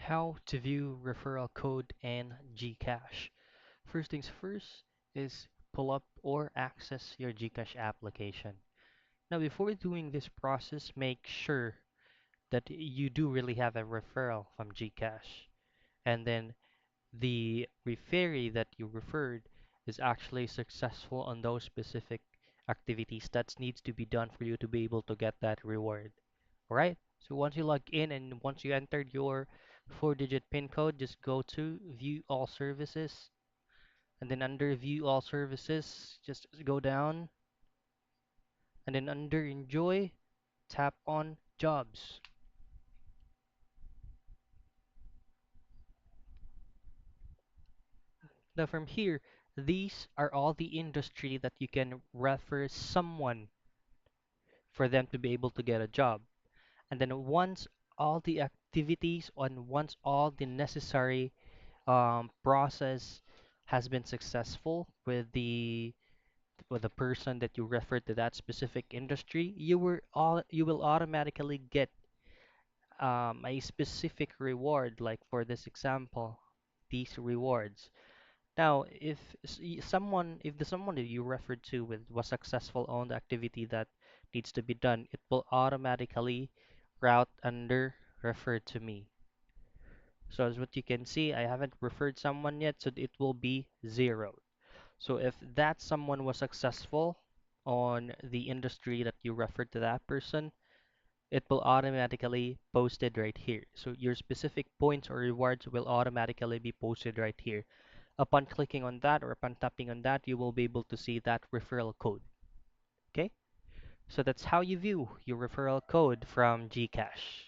How to view referral code and Gcash. First things first is pull up or access your Gcash application. Now, before doing this process, make sure that you do really have a referral from Gcash. And then the referee that you referred is actually successful on those specific activities that needs to be done for you to be able to get that reward. Alright? So once you log in and once you entered your 4-digit PIN code, just go to View All Services. And then under View All Services, just go down. And then under Enjoy, tap on Jobs. Now from here, these are all the industry that you can refer someone for them to be able to get a job. And then once all the activities and once all the necessary process has been successful with the person that you referred to that specific industry, you will automatically get a specific reward. Like for this example, these rewards. Now, if the someone that you referred to with was successful on the activity that needs to be done, it will automatically route under referred to me. So as what you can see, I haven't referred someone yet, so it will be zero. So if that someone was successful on the industry that you referred to that person, it will automatically posted right here. So your specific points or rewards will automatically be posted right here. Upon clicking on that or upon tapping on that, you will be able to see that referral code. Okay? So that's how you view your referral code from Gcash.